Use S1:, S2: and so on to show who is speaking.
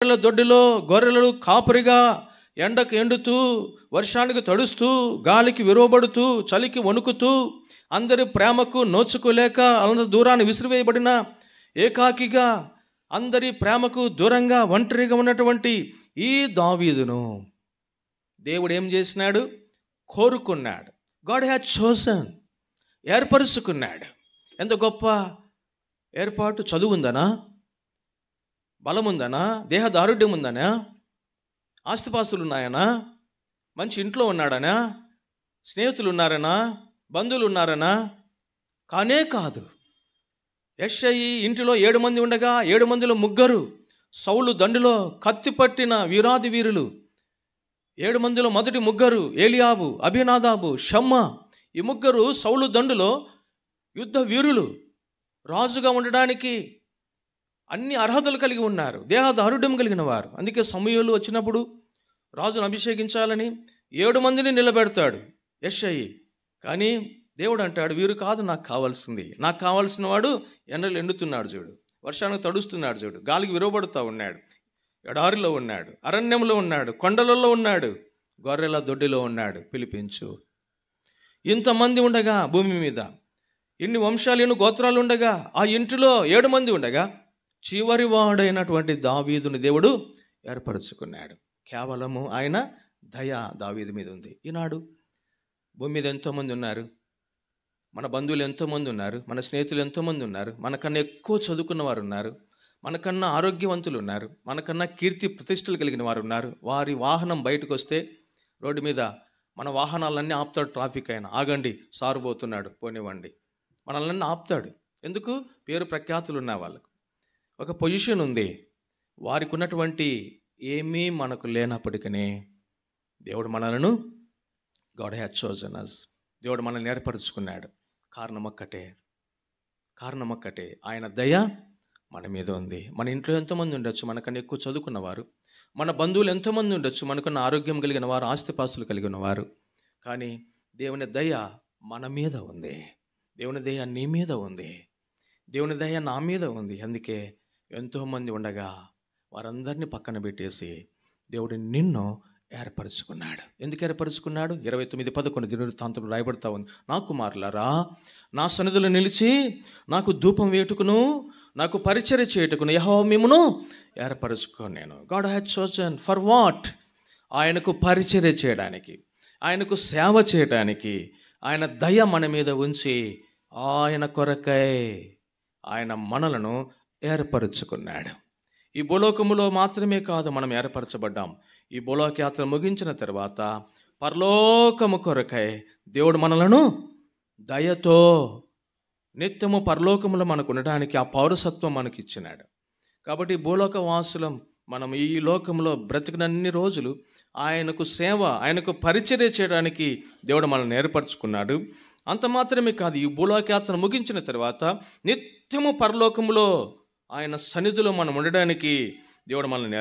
S1: గొర్రెల దొడ్డిలో గొర్రెలు కాపరిగా ఎండకు ఎండుతూ, వర్షానికి తడుస్తూ, గాలికి విరువబడుతూ, చలికి వణుకుతూ, అందరి ప్రేమకు నోచుకోలేక అంత దూరాన్ని విసిరివేయబడిన ఏకాకిగా, అందరి ప్రేమకు దూరంగా ఒంటరిగా ఉన్నటువంటి ఈ దావీదును దేవుడు ఏం చేసినాడు? కోరుకున్నాడు. గాడ్ హ్యాడ్ చోసన్, ఏర్పరుచుకున్నాడు. ఎంత గొప్ప ఏర్పాటు! చదువు ఉందనా? బలం ఉందనా? దేహ దారుఢ్యం ఉందనా? ఆస్తిపాస్తులు ఉన్నాయనా? మంచి ఇంట్లో ఉన్నాడనా? స్నేహితులు ఉన్నారనా? బంధువులు ఉన్నారనా? కానే కాదు. యెషయి ఇంటిలో 7 మంది ఉండగా 7 మందిలో 3 సౌలు దండులో కత్తి పట్టిన వీరాది వీరులు. 7 మందిలో మొదటి 3 ఏలియాబు, అభినాదాబు, షమ్మా. ఈ 3 సౌలు దండులో యుద్ధ వీరులు. రాజుగా ఉండడానికి అన్ని అర్హతలు కలిగి ఉన్నారు, దేహ దారుఢ్యం కలిగిన వారు. అందుకే సమూయేలు వచ్చినప్పుడు రాజును అభిషేకించాలని 7 మందిని నిలబెడతాడు యెషయి. కానీ దేవుడు అంటాడు, వీరు కాదు నాకు కావాల్సింది. నాకు కావాల్సిన వాడు ఎండలు ఎండుతున్నాడు చూడు, వర్షానికి తడుస్తున్నాడు చూడు, గాలికి విరవబడుతూ ఉన్నాడు, ఎడారిలో ఉన్నాడు, అరణ్యంలో ఉన్నాడు, కొండలలో ఉన్నాడు, గొర్రెల దొడ్డిలో ఉన్నాడు, పిలిపించు. ఇంతమంది ఉండగా భూమి మీద, ఇన్ని వంశాలు, ఎన్ని గోత్రాలు ఉండగా, ఆ ఇంటిలో 7 మంది ఉండగా చివరి వాడైనటువంటి దావీదుని దేవుడు ఏర్పరచుకున్నాడు. కేవలము ఆయన దయ దావీదు మీద ఉంది. ఈనాడు భూమి మీద ఎంతోమంది ఉన్నారు, మన బంధువులు ఎంతోమంది ఉన్నారు, మన స్నేహితులు ఎంతోమంది ఉన్నారు, మనకన్నా ఎక్కువ చదువుకున్న వారు ఉన్నారు, మనకన్నా ఆరోగ్యవంతులు ఉన్నారు, మనకన్నా కీర్తి ప్రతిష్టలు కలిగిన వారు ఉన్నారు. వారి వాహనం బయటకు వస్తే రోడ్డు మీద మన వాహనాలన్నీ ఆపుతాడు. ట్రాఫిక్ అయినా ఆగండి, సారు పోతున్నాడు పోనివ్వండి, మనల్ని ఆపుతాడు. ఎందుకు? పేరు ప్రఖ్యాతులు ఉన్న వాళ్ళకు ఒక పొజిషన్ ఉంది. వారికి ఉన్నటువంటి ఏమీ మనకు లేనప్పటికీ దేవుడు మనలను, గాడ్ హ్యాడ్ చోజన్ us, దేవుడు మనల్ని ఏర్పరచుకున్నాడు. కారణం ఒక్కటే, ఆయన దయ మన మీద ఉంది. మన ఇంట్లో ఎంతోమంది ఉండొచ్చు మనకన్నా ఎక్కువ చదువుకున్నవారు, మన బంధువులు ఎంతోమంది ఉండొచ్చు మనకన్నా ఆరోగ్యం కలిగిన వారు, ఆస్తిపాస్తులు కలిగిన వారు. కానీ దేవుని దయ మన మీద ఉంది, దేవుని దయ నీ మీద ఉంది, దేవుని దయ నా మీద ఉంది. అందుకే ఎంతోమంది ఉండగా వారందరినీ పక్కన పెట్టేసి దేవుడు నిన్ను ఏర్పరచుకున్నాడు. ఎందుకు ఏర్పరచుకున్నాడు? 29:11 దినవృత్తాంతం రాయబడతా ఉంది. నా కుమారులారా, నా సన్నిధిలో నిలిచి నాకు ధూపం వేటుకును, నాకు పరిచర్య చేయుటకును యెహోవా మిమ్మును ఏర్పరచుకున్నాను. God had chosen for what? ఆయనకు పరిచర్య చేయడానికి, ఆయనకు సేవ చేయడానికి, ఆయన దయ మన మీద ఉంచి ఆయన కొరకై ఆయన మనలను ఏర్పరచుకున్నాడు. ఈ భూలోకములో మాత్రమే కాదు మనం ఏర్పరచబడ్డాం. ఈ భూలోక యాత్ర ముగించిన తర్వాత పరలోకము కొరకై దేవుడు మనలను దయతో నిత్యము పరలోకములో మనకు ఉండడానికి ఆ పౌరసత్వం మనకి ఇచ్చినాడు. కాబట్టి భూలోక వాసులం మనం ఈ లోకంలో బ్రతికినన్ని రోజులు ఆయనకు సేవ, ఆయనకు పరిచర్య చేయడానికి దేవుడు మనల్ని ఏర్పరచుకున్నాడు. అంత మాత్రమే కాదు, ఈ భూలోకయాత్ర ముగించిన తర్వాత నిత్యము పరలోకములో ఆయన సన్నిధిలో మనం ఉండడానికి దేవుడు మనల్ని